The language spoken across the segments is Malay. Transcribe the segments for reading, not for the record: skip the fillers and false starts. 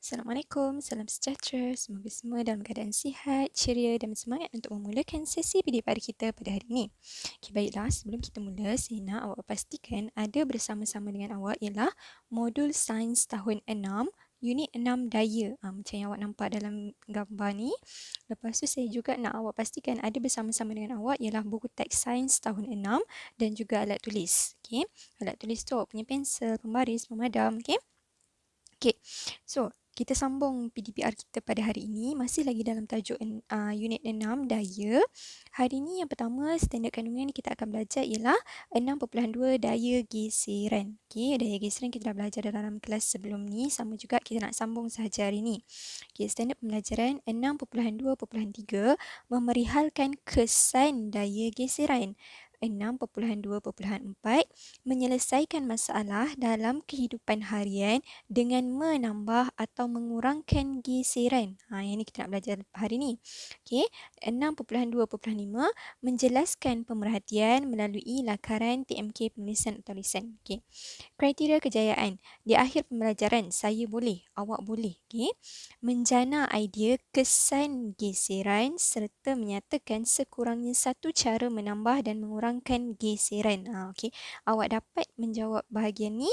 Assalamualaikum, salam sejahtera. Semoga semua dalam keadaan sihat, ceria dan semangat untuk memulakan sesi PDPR kita pada hari ini. Okay, baiklah, sebelum kita mula, saya nak awak pastikan ada bersama-sama dengan awak ialah modul sains tahun 6, unit 6 daya. Macam yang awak nampak dalam gambar ni. Lepas tu saya juga nak awak pastikan ada bersama-sama dengan awak ialah buku teks sains tahun 6 dan juga alat tulis. Okay. Alat tulis tu awak punya pensel, pembaris, pemadam. Okay. Okay, so kita sambung PDPR kita pada hari ini masih lagi dalam tajuk unit 6 daya. Hari ini yang pertama standard kandungan kita akan belajar ialah 6.2 daya geseran. Okay, daya geseran kita dah belajar dalam kelas sebelum ni, sama juga kita nak sambung sahaja hari ini. Okay, standard pembelajaran 6.2.3 memerihalkan kesan daya geseran. 6.2.4 menyelesaikan masalah dalam kehidupan harian dengan menambah atau mengurangkan geseran. Yang ni kita nak belajar hari ni. Okey, 6.2.5 menjelaskan pemerhatian melalui lakaran TMK penulisan atau lisan. Okey. Kriteria kejayaan. Di akhir pembelajaran, saya boleh, awak boleh, menjana idea kesan geseran serta menyatakan sekurangnya satu cara menambah dan mengurangkan geseran. Okey, awak dapat menjawab bahagian ni,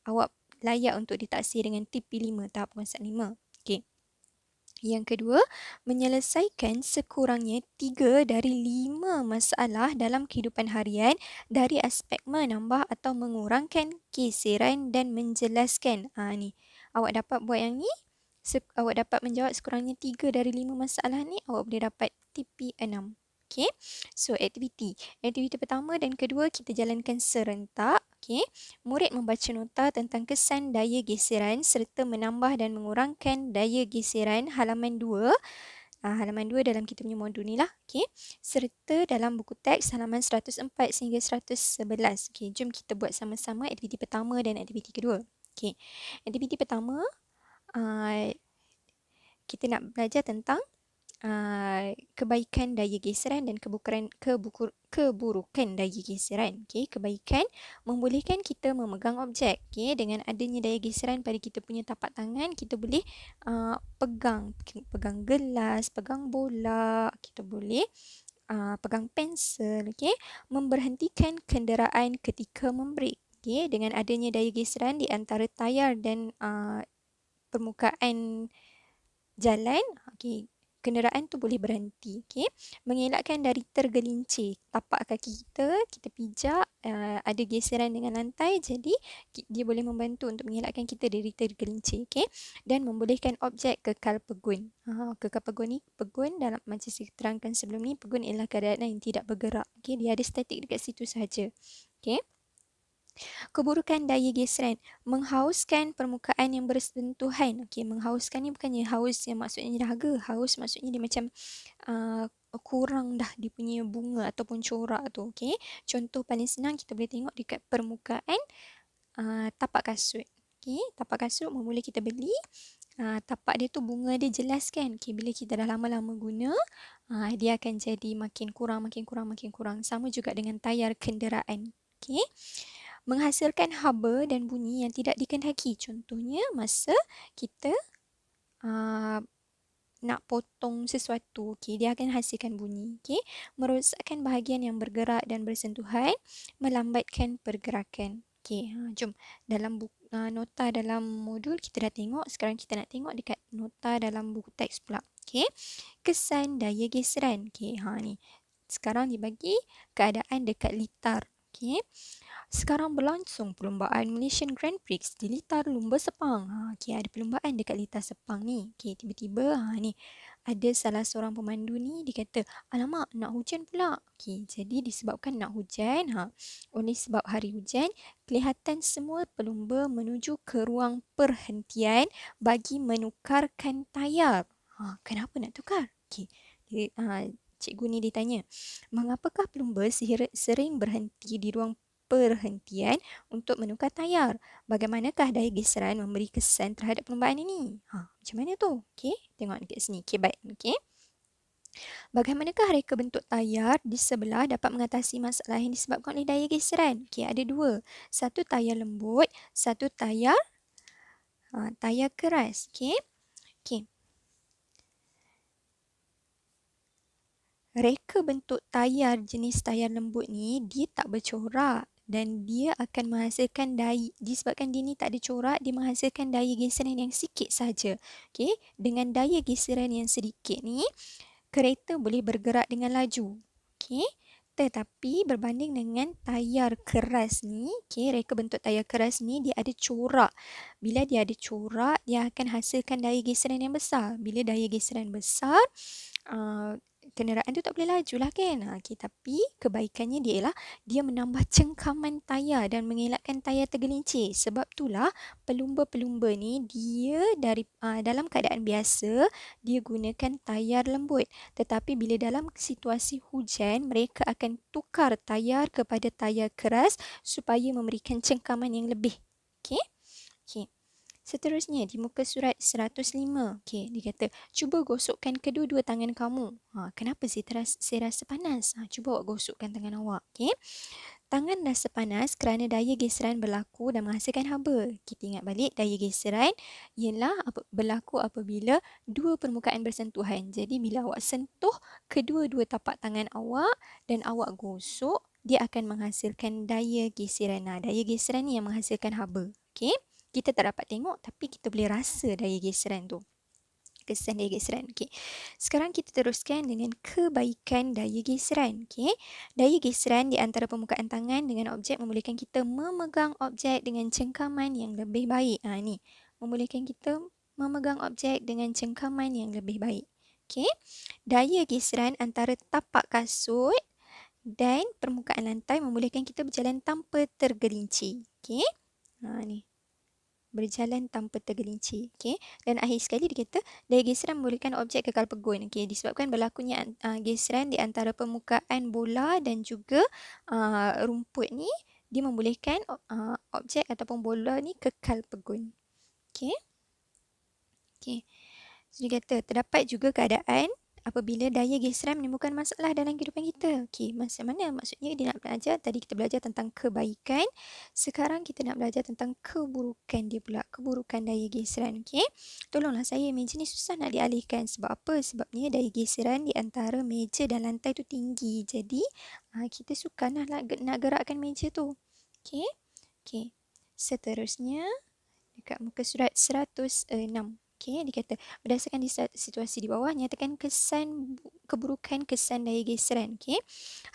awak layak untuk ditaksir dengan TP5 tahap konsep 5. Okey. Yang kedua, menyelesaikan sekurangnya 3 dari 5 masalah dalam kehidupan harian dari aspek menambah atau mengurangkan geseran dan menjelaskan. Ni. Awak dapat buat yang ni, awak dapat menjawab sekurangnya 3 dari 5 masalah ni, awak boleh dapat TP6. Okay, so aktiviti. Aktiviti pertama dan kedua kita jalankan serentak. Okay, murid membaca nota tentang kesan daya geseran serta menambah dan mengurangkan daya geseran halaman 2. Halaman 2 dalam kita punya modul ni lah. Okay, serta dalam buku teks halaman 104 sehingga 111. Okay, jom kita buat sama-sama aktiviti pertama dan aktiviti kedua. Okay, aktiviti pertama, kita nak belajar tentang kebaikan daya geseran dan keburukan daya geseran. Okay, kebaikan membolehkan kita memegang objek. Okay, dengan adanya daya geseran pada kita punya tapak tangan, kita boleh pegang gelas, pegang bola, kita boleh pegang pensel. Okay, memberhentikan kenderaan ketika membrek. Okay, dengan adanya daya geseran di antara tayar dan permukaan jalan, okay, kenderaan tu boleh berhenti. Okay, mengelakkan dari tergelincir. Tapak kaki kita pijak, ada geseran dengan lantai, jadi dia boleh membantu untuk mengelakkan kita dari tergelincir. Okay, dan membolehkan objek kekal pegun. Kekal pegun ni, pegun dalam macam saya terangkan sebelum ni, pegun ialah keadaan yang tidak bergerak. Okay, dia ada statik dekat situ sahaja. Okay. Keburukan daya geseran, menghauskan permukaan yang bersentuhan. Okey, menghauskan ni bukannya haus yang maksudnya dahaga. Haus maksudnya dia macam kurang dah dia punya bunga ataupun corak tu. Okey, contoh paling senang kita boleh tengok dekat permukaan tapak kasut. Okey, tapak kasut mula kita beli, tapak dia tu bunga dia jelas kan. Okey, bila kita dah lama-lama guna, dia akan jadi makin kurang, makin kurang, makin kurang. Sama juga dengan tayar kenderaan. Okey, menghasilkan haba dan bunyi yang tidak dikehendaki. Contohnya masa kita nak potong sesuatu, okay, dia akan hasilkan bunyi. Okay. Merosakkan bahagian yang bergerak dan bersentuhan, melambatkan pergerakan. Okay, jom. Dalam nota dalam modul kita dah tengok, sekarang kita nak tengok dekat nota dalam buku teks pula. Okay. Kesan daya geseran. Okay, ni. Sekarang dibagi keadaan dekat litar. Okay. Sekarang berlangsung perlumbaan Malaysian Grand Prix di litar lumba Sepang. Okay, ada perlumbaan dekat litar Sepang ni. Okay, tiba-tiba ni ada salah seorang pemandu ni dia kata, alamak nak hujan pula. Okay, jadi disebabkan nak hujan, oleh sebab hari hujan, kelihatan semua pelumba menuju ke ruang perhentian bagi menukarkan tayar. Kenapa nak tukar? Okay, cikgu ni ditanya, mengapakah pelumba sering berhenti di ruang perhentian untuk menukar tayar? Bagaimanakah daya geseran memberi kesan terhadap perlumbaan ini? Macam mana tu? Okey, tengok dekat sini. Okey, baik. Okey. Bagaimanakah reka bentuk tayar di sebelah dapat mengatasi masalah yang disebabkan oleh daya geseran? Okey, ada dua. Satu tayar lembut, satu tayar Tayar keras. Okey. Okey. Reka bentuk tayar jenis tayar lembut ni dia tak bercorak dan dia akan menghasilkan daya, disebabkan dia ni tak ada corak, dia menghasilkan daya geseran yang sikit saja. Okey, dengan daya geseran yang sedikit ni kereta boleh bergerak dengan laju. Okey. Tetapi berbanding dengan tayar keras ni, okey, reka bentuk tayar keras ni dia ada corak. Bila dia ada corak, dia akan hasilkan daya geseran yang besar. Bila daya geseran besar, uh, kenderaan tu tak boleh laju lah kan. Okay, tapi kebaikannya dia ialah dia menambah cengkaman tayar dan mengelakkan tayar tergelincir. Sebab itulah pelumba-pelumba ni dia dalam keadaan biasa dia gunakan tayar lembut. Tetapi bila dalam situasi hujan, mereka akan tukar tayar kepada tayar keras supaya memberikan cengkaman yang lebih. Okey? Okey. Seterusnya di muka surat 105. Okey, dia kata, cuba gosokkan kedua-dua tangan kamu. Kenapa saya rasa panas? Cuba awak gosokkan tangan awak. Okey. Tangan rasa panas kerana daya geseran berlaku dan menghasilkan haba. Kita ingat balik daya geseran ialah berlaku apabila dua permukaan bersentuhan. Jadi bila awak sentuh kedua-dua tapak tangan awak dan awak gosok, dia akan menghasilkan daya geseran. Daya geseran ni yang menghasilkan haba. Okey. Kita tak dapat tengok tapi kita boleh rasa daya geseran tu. Kesan daya geseran. Okey. Sekarang kita teruskan dengan kebaikan daya geseran. Okey. Daya geseran di antara permukaan tangan dengan objek membolehkan kita memegang objek dengan cengkaman yang lebih baik. Ni. Membolehkan kita memegang objek dengan cengkaman yang lebih baik. Okey. Daya geseran antara tapak kasut dan permukaan lantai membolehkan kita berjalan tanpa tergelincir. Okey. Ni. Berjalan tanpa tergelincir. Okay. Dan akhir sekali dia kata, daya geseran membolehkan objek kekal pegun. Okay. Disebabkan berlakunya geseran di antara permukaan bola dan juga rumput ni, dia membolehkan objek ataupun bola ni kekal pegun. Okay. Okay. So, dia kata, terdapat juga keadaan apabila daya geseran menimbulkan masalah dalam kehidupan kita. Okey, macam mana maksudnya dia nak belajar? Tadi kita belajar tentang kebaikan. Sekarang kita nak belajar tentang keburukan dia pula. Keburukan daya geseran. Okey. Tolonglah saya, meja ni susah nak dialihkan. Sebab apa? Sebabnya daya geseran di antara meja dan lantai tu tinggi. Jadi, kita sukar nak gerakkan meja tu. Okey. Okey. Seterusnya, dekat muka surat 106. Okey, dia kata, berdasarkan situasi di bawah, nyatakan keburukan kesan daya geseran. Okey.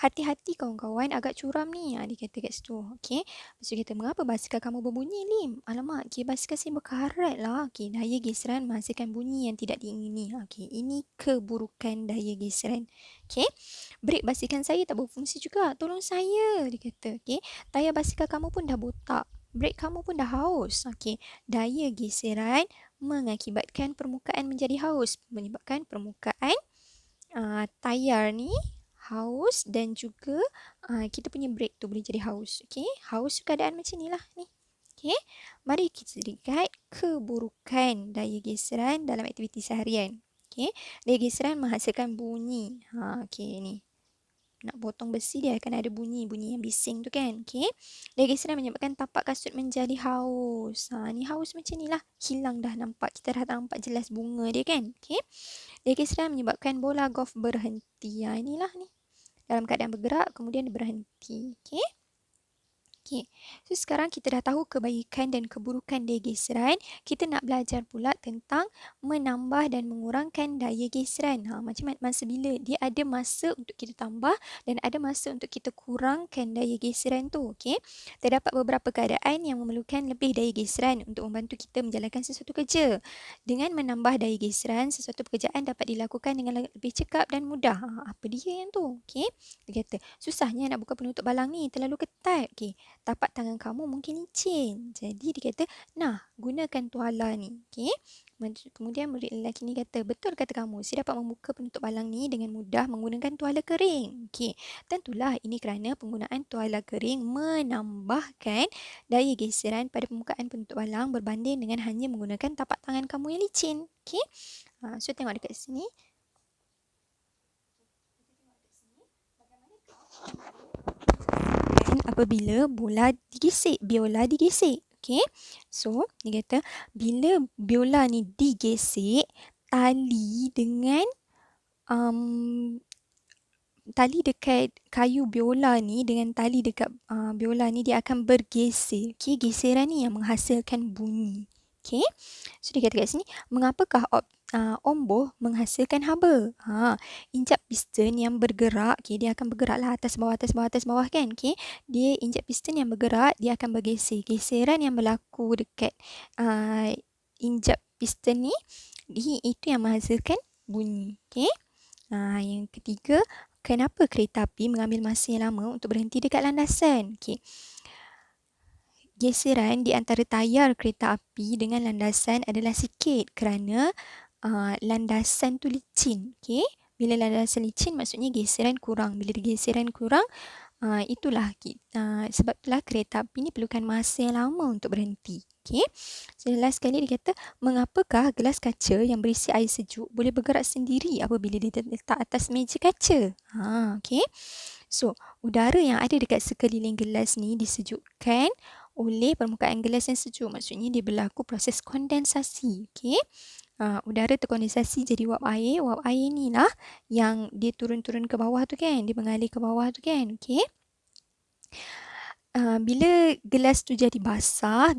Hati-hati kawan-kawan, agak curam ni. Dia kata kat situ. Okey. Lepas tu kita, mengapa basikal kamu berbunyi, Lim? Alamak, basikal saya berkarat lah. Okey, daya geseran menghasilkan bunyi yang tidak diingini. Okey, ini keburukan daya geseran. Okey. Brek basikal saya tak berfungsi juga. Tolong saya, dia kata. Okey. Tayar basikal kamu pun dah botak. Brek kamu pun dah haus. Okey. Daya geseran mengakibatkan permukaan menjadi haus, menyebabkan permukaan tayar ni haus dan juga kita punya brake tu boleh jadi haus. Okey, haus keadaan macam ni lah ni. Okey, mari kita lihat keburukan daya geseran dalam aktiviti seharian. Okey, daya geseran menghasilkan bunyi. Okey ni. Nak potong besi dia akan ada bunyi yang bising tu kan. Okey. Daya geseran menyebabkan tapak kasut menjadi haus. Ni haus macam ni lah. Hilang dah nampak. Kita dah nampak jelas bunga dia kan. Okey. Daya geseran menyebabkan bola golf berhenti. Inilah ni. Dalam keadaan bergerak kemudian berhenti. Okey. Okey. So sekarang kita dah tahu kebaikan dan keburukan daya geseran. Kita nak belajar pula tentang menambah dan mengurangkan daya geseran. Macam masa bila dia ada masa untuk kita tambah dan ada masa untuk kita kurangkan daya geseran tu. Okey. Terdapat beberapa keadaan yang memerlukan lebih daya geseran untuk membantu kita menjalankan sesuatu kerja. Dengan menambah daya geseran, sesuatu pekerjaan dapat dilakukan dengan lebih cekap dan mudah. Apa dia yang tu? Okey. Dia kata, susahnya nak buka penutup balang ni, terlalu ketat. Okey. Tapak tangan kamu mungkin licin. Jadi dia kata, gunakan tuala ni. Okey. Kemudian murid lelaki ni kata, betul kata kamu, saya dapat membuka penutup balang ni dengan mudah menggunakan tuala kering. Okey. Tentulah ini kerana penggunaan tuala kering menambahkan daya geseran pada permukaan penutup balang berbanding dengan hanya menggunakan tapak tangan kamu yang licin. Okey. So tengok dekat sini. Apabila bola digesek, biola digesek. Okey. So, dia kata bila biola ni digesek, tali dengan um, tali dekat kayu biola ni dengan tali dekat biola ni dia akan bergeser. Okey, geseran ni yang menghasilkan bunyi. Okey. So dia kata kat sini, mengapakah omboh menghasilkan haba? Injap piston yang bergerak, okey, dia akan bergeraklah atas bawah atas bawah atas bawah kan. Okey. Dia injap piston yang bergerak, dia akan bergeser. Geseran yang berlaku dekat injap piston ni, itu yang menghasilkan bunyi. Okey. Yang ketiga, kenapa kereta api mengambil masa yang lama untuk berhenti dekat landasan? Okey. Geseran di antara tayar kereta api dengan landasan adalah sikit kerana landasan tu licin. Okey. Bila landasan licin maksudnya geseran kurang. Bila geseran kurang, itulah sebab itulah kereta api ni perlukan masa yang lama untuk berhenti. Okey. So, last sekali dia kata, mengapakah gelas kaca yang berisi air sejuk boleh bergerak sendiri apabila diletak atas meja kaca? Okey. So, udara yang ada dekat sekeliling gelas ni disejukkan oleh permukaan gelas yang sejuk. Maksudnya dia berlaku proses kondensasi. Okey. Udara terkondensasi jadi wap air. Wap air ni lah yang dia turun-turun ke bawah tu kan. Dia mengalir ke bawah tu kan. Okey. Bila gelas tu jadi basah,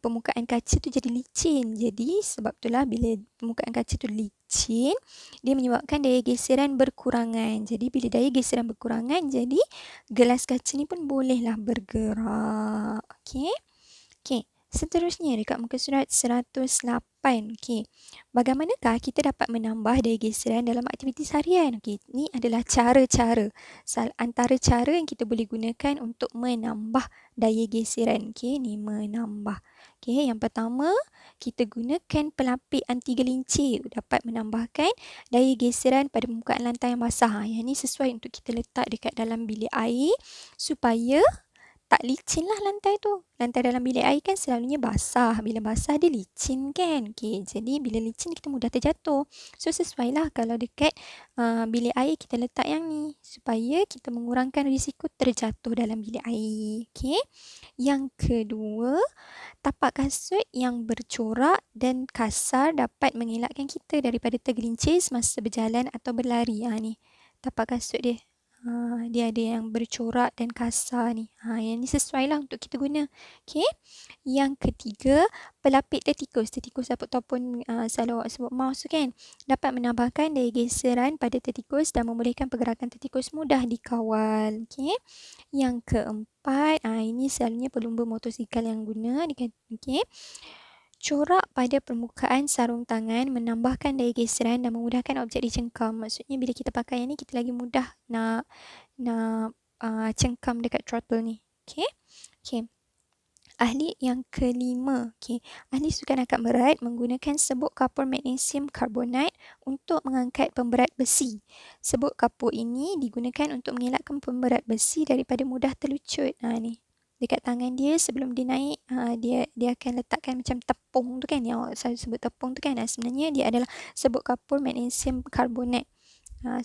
permukaan kaca tu jadi licin. Jadi sebab itulah bila permukaan kaca tu licin, dia menyebabkan daya geseran berkurangan. Jadi bila daya geseran berkurangan, jadi gelas kaca ni pun bolehlah bergerak. Okey. Okey. Seterusnya dekat muka surat 108. Okey. Bagaimanakah kita dapat menambah daya geseran dalam aktiviti harian? Okey, ni adalah cara-cara. Antara cara yang kita boleh gunakan untuk menambah daya geseran. Okey, ni menambah. Okey, yang pertama, kita gunakan pelapik anti gelincir dapat menambahkan daya geseran pada permukaan lantai yang basah. Yang ni sesuai untuk kita letak dekat dalam bilik air supaya tak licin lah lantai tu. Lantai dalam bilik air kan selalunya basah. Bila basah dia licin kan. Okay, jadi bila licin kita mudah terjatuh. So sesuai lah kalau dekat bilik air kita letak yang ni. Supaya kita mengurangkan risiko terjatuh dalam bilik air. Okay. Yang kedua, tapak kasut yang bercorak dan kasar dapat mengelakkan kita daripada tergelincir semasa berjalan atau berlari. Ni tapak kasut dia. Dia ada yang bercorak dan kasar ni. Yang ni sesuai lah untuk kita guna. Okay. Yang ketiga, pelapik tertikus. Tertikus ataupun selalu awak sebut mouse tu kan. Dapat menambahkan daya geseran pada tertikus dan membolehkan pergerakan tertikus mudah dikawal. Okay. Yang keempat, ini selalunya pelumba motosikal yang guna. Okay. Corak pada permukaan sarung tangan menambahkan daya geseran dan memudahkan objek dicengkam. Maksudnya bila kita pakai yang ni, kita lagi mudah nak cengkam dekat throttle ni. Okay. Okay. Ahli yang kelima. Okay. Ahli sukan angkat berat menggunakan sebuk kapur magnesium karbonat untuk mengangkat pemberat besi. Sebuk kapur ini digunakan untuk mengelakkan pemberat besi daripada mudah terlucut. Ni. Dekat tangan dia sebelum dia naik, dia akan letakkan macam tepung tu kan. Yang saya sebut tepung tu kan. Sebenarnya dia adalah sebuk kapur magnesium karbonat.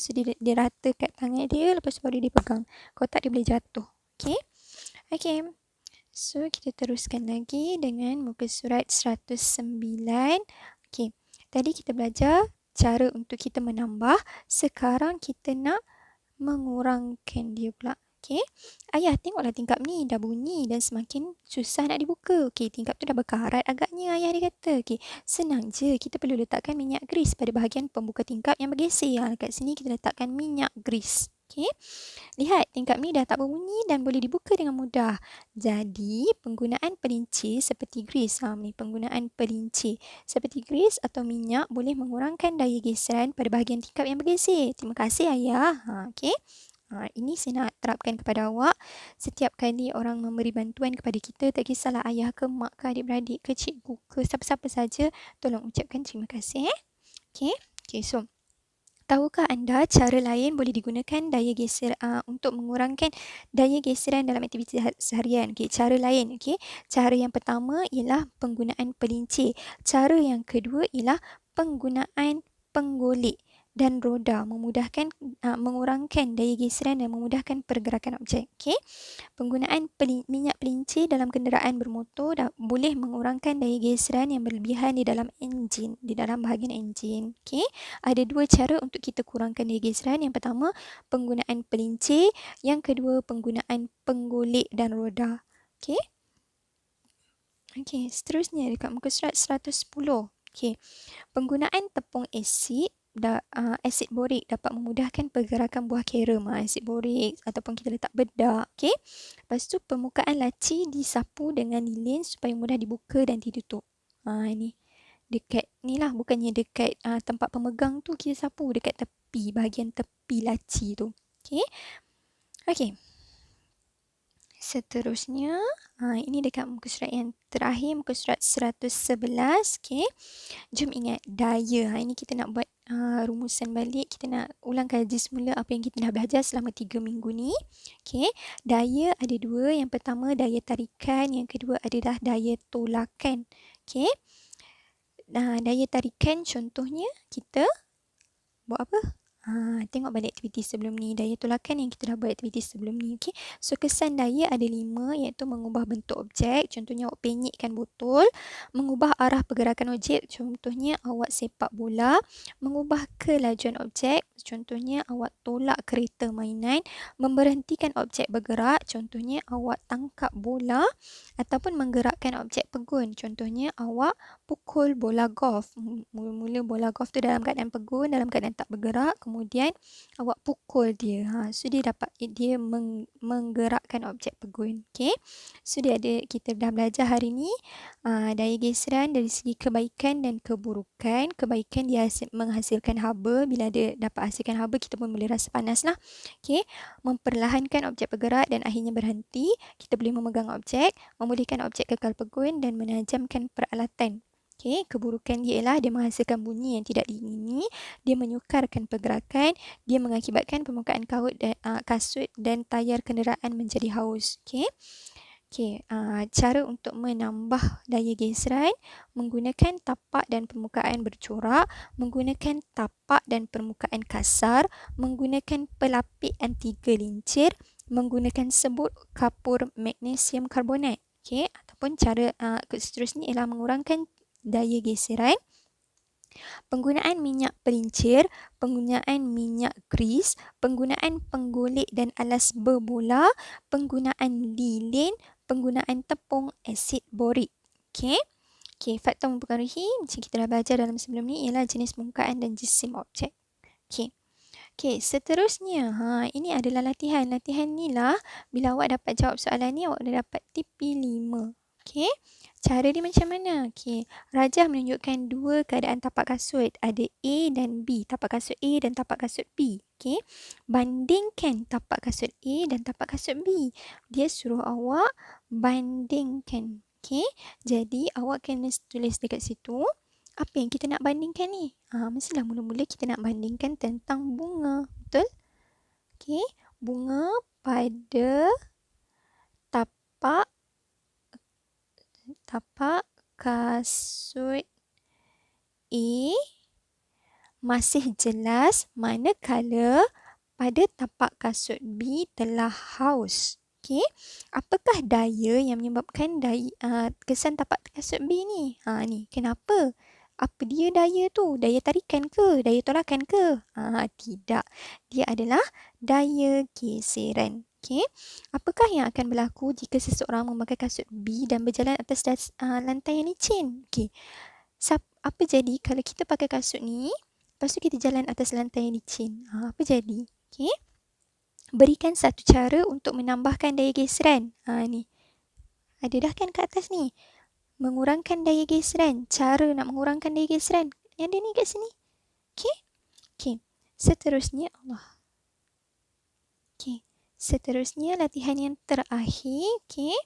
So dia rata kat tangan dia, lepas tu baru dia pegang. Kalau tak dia boleh jatuh. Okay. Okay. So kita teruskan lagi dengan muka surat 109. Okay. Tadi kita belajar cara untuk kita menambah. Sekarang kita nak mengurangkan dia pula. Okay. Ayah tengoklah tingkap ni dah bunyi dan semakin susah nak dibuka. Okay, tingkap tu dah berkarat agaknya, ayah dia kata. Okay, senang je. Kita perlu letakkan minyak gris pada bahagian pembuka tingkap yang bergeser. Kat sini kita letakkan minyak gris. Okay. Lihat, tingkap ni dah tak berbunyi dan boleh dibuka dengan mudah. Jadi, penggunaan pelincir seperti gris. Ni penggunaan pelincir seperti gris atau minyak boleh mengurangkan daya geseran pada bahagian tingkap yang bergeser. Terima kasih, ayah. Okay. Ini saya nak terapkan kepada awak. Setiap kali orang memberi bantuan kepada kita, tak kisahlah ayah ke mak ke adik-beradik ke cikgu ke siapa-siapa saja, tolong ucapkan terima kasih. Okay. Okay, so tahukah anda cara lain boleh digunakan daya geser untuk mengurangkan daya geseran dalam aktiviti seharian? Okay, cara lain. Okay. Cara yang pertama ialah penggunaan pelincir. Cara yang kedua ialah penggunaan penggolek. dan roda, mengurangkan daya geseran dan memudahkan pergerakan objek. Okey. Penggunaan minyak pelincir dalam kenderaan bermotor boleh mengurangkan daya geseran yang berlebihan di dalam enjin, di dalam bahagian enjin. Okey. Ada dua cara untuk kita kurangkan daya geseran. Yang pertama, penggunaan pelincir. Yang kedua, penggunaan penggolek dan roda. Okey. Okey, seterusnya dekat muka surat 110. Okey. Penggunaan tepung asid borik dapat memudahkan pergerakan buah carom. Asid borik ataupun kita letak bedak. Okey. Lepas tu permukaan laci disapu dengan lilin supaya mudah dibuka dan ditutup. Ini dekat ni lah, bukannya dekat tempat pemegang tu kita sapu, dekat tepi, bahagian tepi laci tu. Okey. Okey. Seterusnya, ini dekat muka surat yang terakhir, muka surat 111. Okey. Jom ingat daya. Ini kita nak buat rumusan balik. Kita nak ulang kaji semula apa yang kita dah belajar selama 3 minggu ni. Okey. Daya ada dua. Yang pertama daya tarikan. Yang kedua adalah daya tolakan. Okey. Daya tarikan contohnya kita buat apa? Tengok balik aktiviti sebelum ni. Daya tolakan yang kita dah buat aktiviti sebelum ni. Okay. So, kesan daya ada 5, iaitu mengubah bentuk objek. Contohnya, awak penyekkan botol. Mengubah arah pergerakan objek. Contohnya, awak sepak bola. Mengubah kelajuan objek. Contohnya, awak tolak kereta mainan. Memberhentikan objek bergerak. Contohnya, awak tangkap bola. Ataupun menggerakkan objek pegun. Contohnya, awak pukul bola golf. Mula-mula bola golf tu dalam keadaan pegun, dalam keadaan tak bergerak. Kemudian awak pukul dia. So dia menggerakkan objek pegun. Okay. So kita dah belajar hari ni daya geseran dari segi kebaikan dan keburukan. Kebaikan dia menghasilkan haba. Bila dia dapat hasilkan haba, kita pun boleh rasa panas lah. Okay. Memperlahankan objek bergerak dan akhirnya berhenti. Kita boleh memegang objek, memulihkan objek kekal pegun dan menajamkan peralatan. Okay, keburukan dia ialah dia menghasilkan bunyi yang tidak diingini, dia menyukarkan pergerakan, dia mengakibatkan permukaan kasut dan tayar kenderaan menjadi haus. Okay. Cara untuk menambah daya geseran menggunakan tapak dan permukaan bercorak, menggunakan tapak dan permukaan kasar, menggunakan pelapik anti gelincir, menggunakan sebut kapur magnesium karbonat. Okay. Ataupun cara seterusnya ialah mengurangkan daya geseran, penggunaan minyak pelincir, penggunaan minyak grease, penggunaan penggolek dan alas berbola, penggunaan lilin, penggunaan tepung asid borik. Okey. Faktor mempengaruhi macam kita dah belajar dalam sebelum ni ialah jenis permukaan dan jisim objek. Okey, seterusnya ini adalah latihan. Latihan ni lah bila awak dapat jawab soalan ni, awak dah dapat TP 5. Okey. Cara dia macam mana? Okey, Rajah menunjukkan dua keadaan tapak kasut. Ada A dan B. Tapak kasut A dan tapak kasut B. Okey. Bandingkan tapak kasut A dan tapak kasut B. Dia suruh awak bandingkan. Okey. Jadi, awak kena tulis dekat situ apa yang kita nak bandingkan ni. Mestilah mula-mula kita nak bandingkan tentang bunga. Betul? Okey. Bunga pada tapak kasut A masih jelas, manakala pada tapak kasut B telah haus. Okey. Apakah daya yang menyebabkan kesan tapak kasut B ni? Ni. Kenapa? Apa dia daya tu? Daya tarikan ke? Daya tolakan ke? Tidak. Dia adalah daya geseran. Okey. Apakah yang akan berlaku jika seseorang memakai kasut B dan berjalan atas lantai yang licin? Okey. Apa jadi kalau kita pakai kasut ni, lepas tu kita jalan atas lantai yang licin? Apa jadi? Okey. Berikan satu cara untuk menambahkan daya geseran. Ni. Ada dah kan kat atas ni? Mengurangkan daya geseran. Cara nak mengurangkan daya geseran. Yang ada ni kat sini. Okey. Seterusnya, seterusnya latihan yang terakhir. Okey.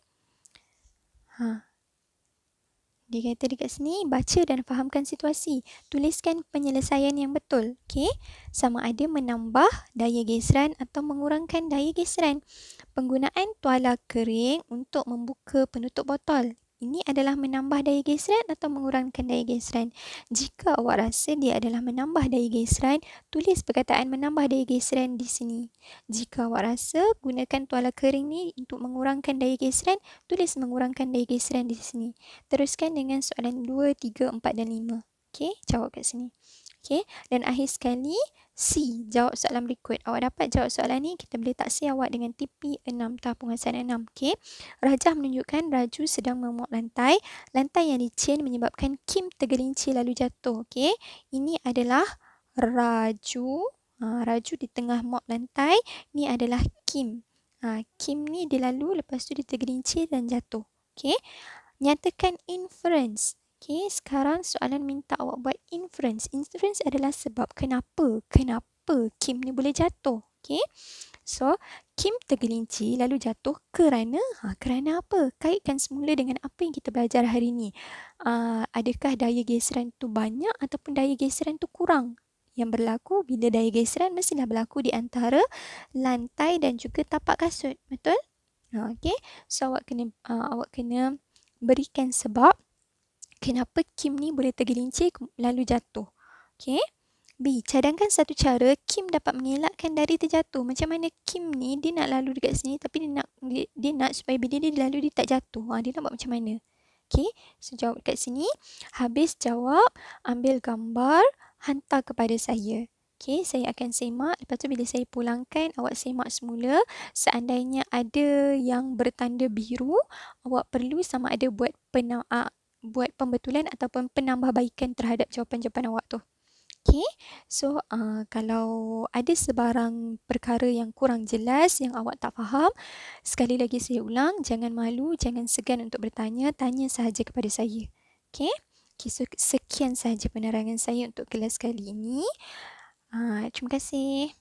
Dia kata dekat sini, baca dan fahamkan situasi. Tuliskan penyelesaian yang betul. Okey. Sama ada menambah daya geseran atau mengurangkan daya geseran. Penggunaan tuala kering untuk membuka penutup botol. ini adalah menambah daya geseran atau mengurangkan daya geseran? Jika awak rasa dia adalah menambah daya geseran, tulis perkataan menambah daya geseran di sini. Jika awak rasa gunakan tuala kering ni untuk mengurangkan daya geseran, tulis mengurangkan daya geseran di sini. Teruskan dengan soalan 2, 3, 4 dan 5. Okey, jawab kat sini. Okey, dan akhir sekali C, jawab soalan berikut. Awak dapat jawab soalan ni, kita boleh taksir awak dengan TP 6, tahap penguasaan 6. Okey, rajah menunjukkan raju sedang memuat lantai. Lantai yang licin menyebabkan Kim tergelincir lalu jatuh. Okey, ini adalah raju. Raju di tengah muat lantai. Ini adalah Kim. Kim ni dia lalu, lepas tu dia tergelincir dan jatuh. Okey, nyatakan inference. Okey, sekarang soalan minta awak buat inference. Inference adalah sebab. Kenapa Kim ni boleh jatuh? Okey, so Kim tergelincir lalu jatuh kerana kerana apa? Kaitkan semula dengan apa yang kita belajar hari ni. Adakah daya geseran tu banyak ataupun daya geseran tu kurang? Yang berlaku bila daya geseran mestilah berlaku di antara lantai dan juga tapak kasut. Betul? Okey, so awak kena berikan sebab kenapa Kim ni boleh tergelincir lalu jatuh. Okey. B, cadangkan satu cara Kim dapat mengelakkan dari terjatuh. Macam mana Kim ni dia nak lalu dekat sini tapi dia nak supaya bila dia lalu dia tak jatuh. Dia nak buat macam mana? Okey, so jawab dekat sini. Habis jawab, ambil gambar, hantar kepada saya. Okey, saya akan semak. Lepas tu bila saya pulangkan, awak semak semula. Seandainya ada yang bertanda biru, awak perlu sama ada buat pembetulan ataupun penambahbaikan terhadap jawapan-jawapan awak tu. Okey, so kalau ada sebarang perkara yang kurang jelas yang awak tak faham, sekali lagi saya ulang, jangan malu, jangan segan untuk bertanya, tanya sahaja kepada saya. Okey, so sekian sahaja penerangan saya untuk kelas kali ini. Terima kasih.